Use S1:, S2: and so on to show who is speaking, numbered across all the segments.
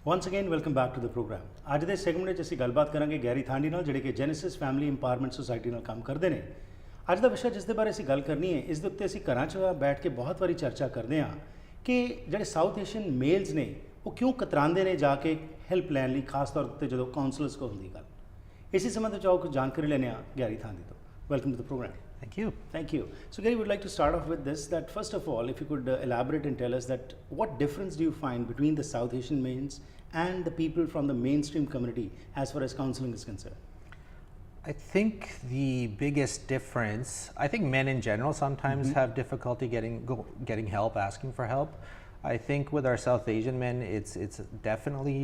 S1: Once again, welcome back to the program. ਅੱਜ ਦੇ segment ਵਿੱਚ ਅਸੀਂ ਗੱਲਬਾਤ ਕਰਾਂਗੇ ਗੈਰੀ ਥਾਂਡੀ ਨਾਲ ਜਿਹੜੇ ਕਿ ਜੈਨੇਸਿਸ ਫੈਮਿਲੀ ਇੰਪਾਵਰਮੈਂਟ ਸੁਸਾਇਟੀ ਨਾਲ ਕੰਮ ਕਰਦੇ ਨੇ। ਅੱਜ ਦਾ ਵਿਸ਼ਾ ਜਿਸ ਦੇ ਬਾਰੇ ਅਸੀਂ ਗੱਲ ਕਰਨੀ ਹੈ ਇਸ ਦੇ ਉੱਤੇ ਅਸੀਂ ਘਰਾਂ 'ਚ ਬੈਠ ਕੇ ਬਹੁਤ ਵਾਰੀ ਚਰਚਾ ਕਰਦੇ ਹਾਂ ਕਿ ਜਿਹੜੇ ਸਾਊਥ ਏਸ਼ੀਅਨ ਮੇਲਸ ਨੇ ਉਹ ਕਿਉਂ ਕਤਰਾਉਂਦੇ ਨੇ ਜਾ ਕੇ ਹੈਲਪ ਲੈਣ ਲਈ, ਖਾਸ ਤੌਰ ਉੱਤੇ ਜਦੋਂ ਕਾਉਂਸਲਰਸ ਕੋਲ ਹੁੰਦੀ ਗੱਲ। ਇਸੇ ਸੰਬੰਧ ਵਿੱਚ ਆਓ ਕੁਝ ਜਾਣਕਾਰੀ ਲੈਂਦੇ ਹਾਂ ਗੈਰੀ ਥਾਂਡੀ ਤੋਂ। Welcome to the programme.
S2: Thank you.
S1: Thank you. So Gary, would like to start off with this, that first of all, if you could elaborate and tell us that what difference do you find between the South Asian males and the people from the mainstream community as far as counseling is concerned?
S2: I think the biggest difference, I think men in general sometimes have difficulty getting help, asking for help. I think with our South Asian men, it's definitely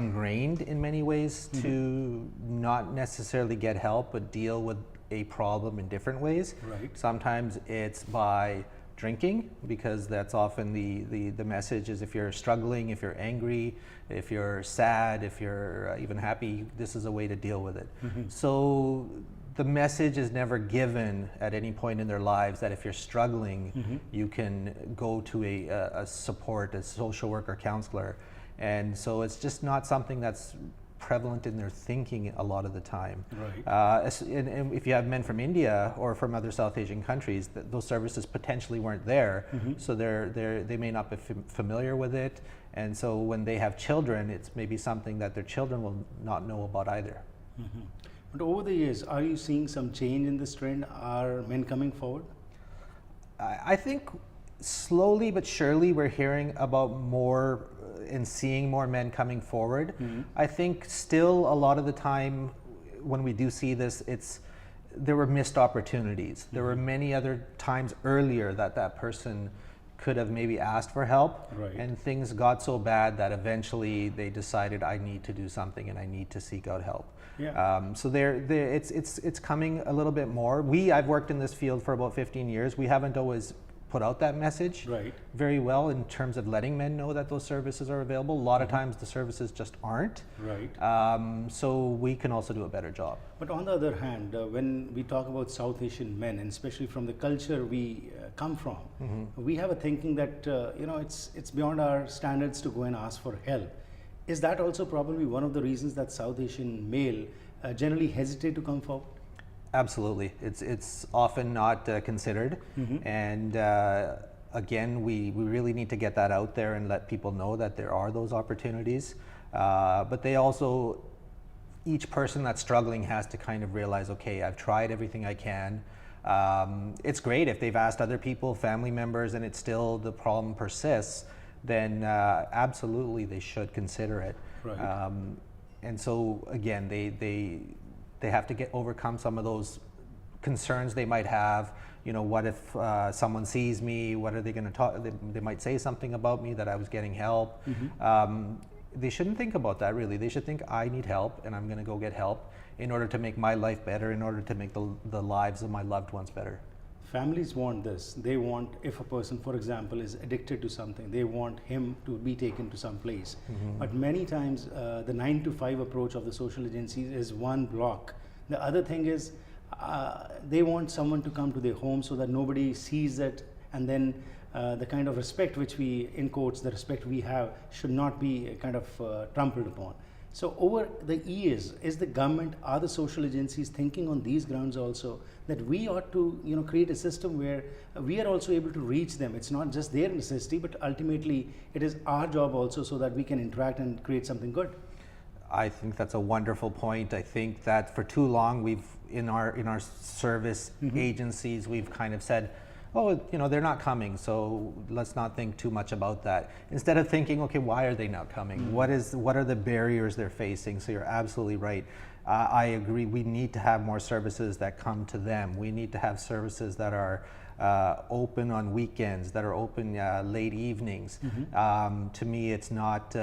S2: ingrained in many ways to not necessarily get help, but deal with a problem in different ways.
S1: Right.
S2: Sometimes it's by drinking, because that's often the message is if you're struggling, if you're angry, if you're sad, if you're even happy, this is a way to deal with it. So the message is never given at any point in their lives that if you're struggling, you can go to a support, a social worker, counselor. And so it's just not something that's prevalent in their thinking a lot of the time.
S1: Right.
S2: And if you have men from India or from other South Asian countries, those services potentially weren't there, so they may not be familiar with it, and so when they have children, it's maybe something that their children will not know about either.
S1: But over the years, are you seeing some change in this trend? Are men coming forward?
S2: I think slowly but surely we're hearing about more and seeing more men coming forward. I think still a lot of the time when we do see this, there were missed opportunities. There were many other times earlier that person could have maybe asked for help,
S1: Right.
S2: and things got so bad that eventually they decided I need to do something and I need to seek out help.
S1: Yeah.
S2: So it's coming a little bit more. I've worked in this field for about 15 years. We haven't always put out that message
S1: Right.
S2: very well in terms of letting men know that those services are available. A lot of times the services just aren't.
S1: Right.
S2: So we can also do a better job.
S1: But on the other hand, when we talk about South Asian men, and especially from the culture we come from, we have a thinking that it's beyond our standards to go and ask for help. Is that also probably one of the reasons that South Asian male generally hesitate to come forward?
S2: Absolutely. It's often not considered, and again, we really need to get that out there and let people know that there are those opportunities. But they also, each person that's struggling has to kind of realize, okay, I've tried everything I can. It's great if they've asked other people, family members, and it's still the problem persists, then absolutely they should consider it.
S1: Right.
S2: And so again, they have to overcome some of those concerns they might have. What if someone sees me? What are they going to talk? They might say something about me that I was getting help. They shouldn't think about that, really. They should think, I need help and I'm going to go get help in order to make my life better, in order to make the lives of my loved ones better.
S1: Families want this. They want, if a person, for example, is addicted to something, they want him to be taken to some place. But many times the 9 to 5 approach of the social agencies is one block. The other thing is they want someone to come to their home so that nobody sees it, and then the kind of respect which we, in quotes, the respect we have should not be kind of trampled upon. So over the years, is the government, are the social agencies thinking on these grounds also that we ought to create a system where we are also able to reach them? It's not just their necessity, but ultimately it is our job also, so that we can interact and create something good.
S2: I think that's a wonderful point. I think that for too long we've in our service agencies we've kind of said, oh, they're not coming, so let's not think too much about that. Instead of thinking, okay, why are they not coming? What are the barriers they're facing? So you're absolutely right. I agree. We need to have more services that come to them. We need to have services that are open on weekends, that are open late evenings. To me, it's not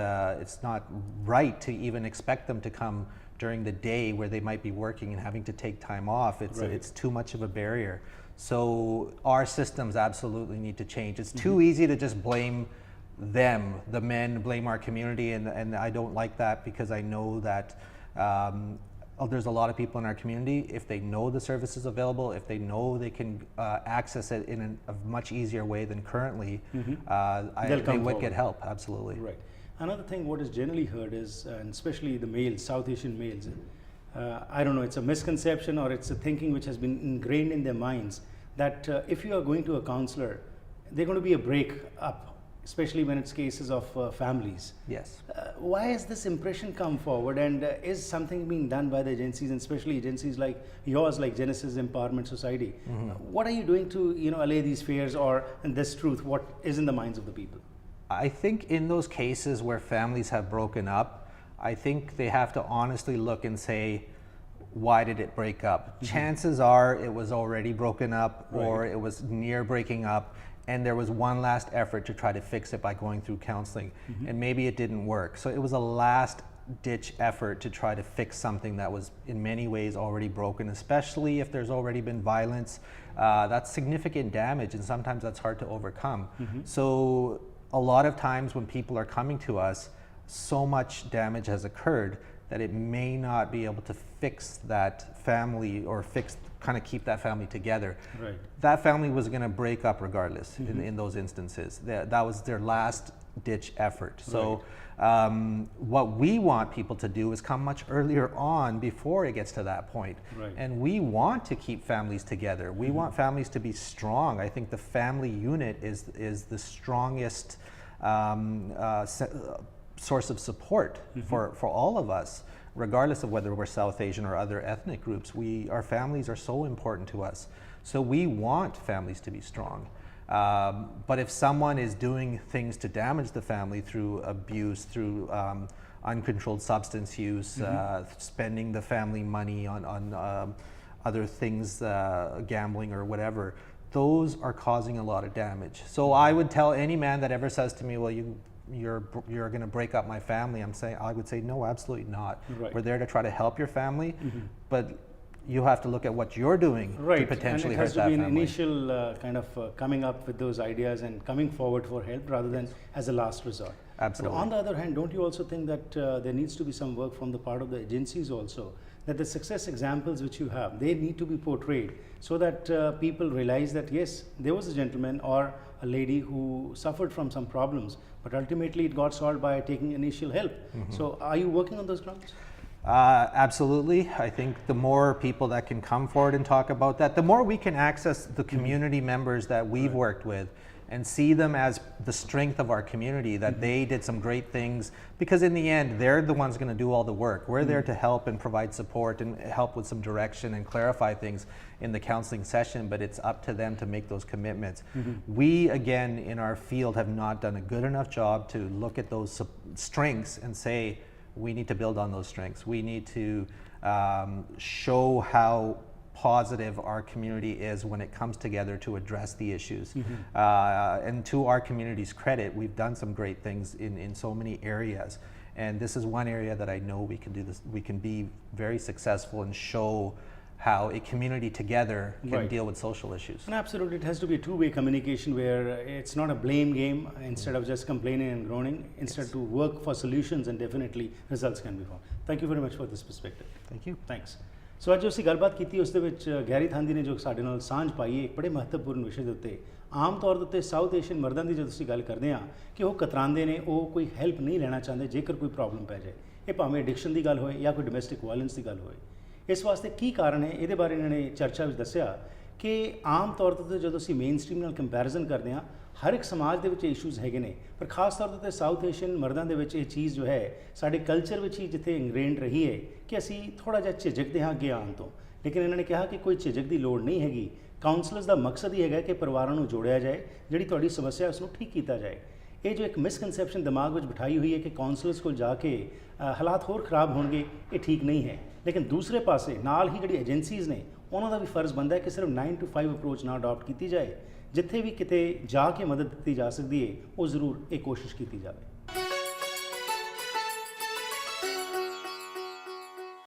S2: right to even expect them to come during the day where they might be working and having to take time off. It's too much of a barrier. So our systems absolutely need to change. It's too easy to just blame them, the men, blame our community, and I don't like that, because I know that there's a lot of people in our community, if they know the service is available, if they know they can access it in a much easier way than currently, they would get help, absolutely.
S1: Right. Another thing, what is generally heard is, and especially the males, South Asian males, I don't know, it's a misconception or it's a thinking which has been ingrained in their minds that if you are going to a counselor, they're going to be a break up, especially when it's cases of families.
S2: Yes.
S1: Why has this impression come forward, and is something being done by the agencies, and especially agencies like yours, like Genesis Empowerment Society? What are you doing to allay these fears or and this truth? What is in the minds of the people?
S2: I think in those cases where families have broken up, I think they have to honestly look and say, why did it break up? Chances are it was already broken up, or it was near breaking up, and there was one last effort to try to fix it by going through counseling, and maybe it didn't work. So it was a last ditch effort to try to fix something that was in many ways already broken, especially if there's already been violence. That's significant damage, and sometimes that's hard to overcome. So a lot of times when people are coming to us, so much damage has occurred that it may not be able to fix that family or kind of keep that family together.
S1: Right.
S2: That family was going to break up regardless in those instances. That was their last ditch effort. So what we want people to do is come much earlier on before it gets to that point.
S1: Right.
S2: And we want to keep families together. We want families to be strong. I think the family unit is the strongest source of support for all of us, regardless of whether we're South Asian or other ethnic groups. Our families are so important to us. So we want families to be strong. But if someone is doing things to damage the family through abuse, through uncontrolled substance use, spending the family money on other things, gambling or whatever, those are causing a lot of damage. So I would tell any man that ever says to me, well, you're going to break up my family, I would say, no, absolutely not.
S1: Right.
S2: We're there to try to help your family, but you have to look at what you're doing to potentially hurt that family.
S1: And it has to be an initial kind of coming up with those ideas and coming forward for help rather than as a last resort.
S2: Absolutely.
S1: But on the other hand, don't you also think that there needs to be some work from the part of the agencies also, that the success examples which you have, they need to be portrayed so that people realize that yes, there was a gentleman or a lady who suffered from some problems, but ultimately it got solved by taking initial help. So are you working on those grounds?
S2: Absolutely. I think the more people that can come forward and talk about that, the more we can access the community members that we've worked with and see them as the strength of our community, that they did some great things, because in the end, they're the ones going to do all the work. We're there to help and provide support and help with some direction and clarify things in the counseling session, but it's up to them to make those commitments. We, again, in our field have not done a good enough job to look at those strengths and say, we need to build on those strengths. We need to show how positive our community is when it comes together to address the issues. And to our community's credit, we've done some great things in so many areas. And this is one area that I know we can do this. We can be very successful and show how a community together can deal with social issues.
S1: And absolutely, it has to be a two-way communication where it's not a blame game instead of just complaining and groaning, instead to work for solutions, and definitely results can be found. Thank you very much for this perspective.
S2: Thank you.
S1: Thanks. ਸੋ ਅੱਜ ਅਸੀਂ ਗੱਲਬਾਤ ਕੀਤੀ ਉਸ ਦੇ ਵਿੱਚ Garry Thandi ਨੇ ਜੋ ਸਾਡੇ ਨਾਲ ਸਾਂਝ ਪਾਈ ਹੈ ਇੱਕ ਬੜੇ ਮਹੱਤਵਪੂਰਨ ਵਿਸ਼ੇ ਦੇ ਉੱਤੇ। ਆਮ ਤੌਰ ਦੇ ਉੱਤੇ ਸਾਊਥ ਏਸ਼ੀਅਨ ਮਰਦਾਂ ਦੀ ਜਦੋਂ ਅਸੀਂ ਗੱਲ ਕਰਦੇ ਹਾਂ ਕਿ ਉਹ ਕਤਰਾਉਂਦੇ ਨੇ, ਉਹ ਕੋਈ ਹੈਲਪ ਨਹੀਂ ਲੈਣਾ ਚਾਹੁੰਦੇ ਜੇਕਰ ਕੋਈ ਪ੍ਰੋਬਲਮ ਪੈ ਜਾਏ, ਇਹ ਭਾਵੇਂ ਐਡਿਕਸ਼ਨ ਦੀ ਗੱਲ ਹੋਏ ਜਾਂ ਕੋਈ ਡੋਮੈਸਟਿਕ ਵਾਇਲੈਂਸ ਦੀ ਗੱਲ ਹੋਏ। ਇਸ ਵਾਸਤੇ ਕੀ ਕਾਰਨ ਹੈ, ਇਹਦੇ ਬਾਰੇ ਇਹਨਾਂ ਨੇ ਚਰਚਾ ਵਿੱਚ ਦੱਸਿਆ ਕਿ ਆਮ ਤੌਰ ਦੇ ਉੱਤੇ ਜਦੋਂ ਅਸੀਂ ਮੇਨ ਸਟ੍ਰੀਮ ਨਾਲ ਕੰਪੈਰੀਜ਼ਨ ਕਰਦੇ ਹਾਂ, ਹਰ ਇੱਕ ਸਮਾਜ ਦੇ ਵਿੱਚ ਇਸ਼ੂਜ਼ ਹੈਗੇ ਨੇ, ਪਰ ਖਾਸ ਤੌਰ 'ਤੇ ਸਾਊਥ ਏਸ਼ੀਅਨ ਮਰਦਾਂ ਦੇ ਵਿੱਚ ਇਹ ਚੀਜ਼ ਜੋ ਹੈ ਸਾਡੇ ਕਲਚਰ ਵਿੱਚ ਹੀ ਜਿੱਥੇ ਇੰਗਰੇਨਡ ਰਹੀ ਹੈ ਕਿ ਅਸੀਂ ਥੋੜ੍ਹਾ ਜਿਹਾ ਝਿਜਕਦੇ ਹਾਂ ਅੱਗੇ ਆਉਣ ਤੋਂ। ਲੇਕਿਨ ਇਹਨਾਂ ਨੇ ਕਿਹਾ ਕਿ ਕੋਈ ਝਿਜਕ ਦੀ ਲੋੜ ਨਹੀਂ ਹੈਗੀ। ਕਾਉਂਸਲਰਸ ਦਾ ਮਕਸਦ ਹੀ ਹੈਗਾ ਕਿ ਪਰਿਵਾਰਾਂ ਨੂੰ ਜੋੜਿਆ ਜਾਏ, ਜਿਹੜੀ ਤੁਹਾਡੀ ਸਮੱਸਿਆ ਉਸ ਨੂੰ ਠੀਕ ਕੀਤਾ ਜਾਏ। ਇਹ ਜੋ ਇੱਕ ਮਿਸਕਨਸੈਪਸ਼ਨ ਦਿਮਾਗ ਵਿੱਚ ਬਿਠਾਈ ਹੋਈ ਹੈ ਕਿ ਕਾਉਂਸਲਰਸ ਕੋਲ ਜਾ ਕੇ ਹਾਲਾਤ ਹੋਰ ਖਰਾਬ ਹੋਣਗੇ, ਇਹ ਠੀਕ ਨਹੀਂ ਹੈ। ਲੇਕਿਨ ਦੂਸਰੇ ਪਾਸੇ ਨਾਲ ਹੀ ਜਿਹੜੀ ਏਜੰਸੀਜ਼ ਨੇ ਉਹਨਾਂ ਦਾ ਵੀ ਫਰਜ਼ ਬਣਦਾ ਹੈ ਕਿ ਸਿਰਫ 9 to 5 ਅਪਰੋਚ ਨਾ ਅਡਾਪਟ ਕੀਤੀ ਜਾਏ, ਜਿੱਥੇ ਵੀ ਕਿਤੇ ਜਾ ਕੇ ਮਦਦ ਦਿੱਤੀ ਜਾ ਸਕਦੀ ਹੈ ਉਹ ਜ਼ਰੂਰ ਇਹ ਕੋਸ਼ਿਸ਼ ਕੀਤੀ ਜਾਵੇ।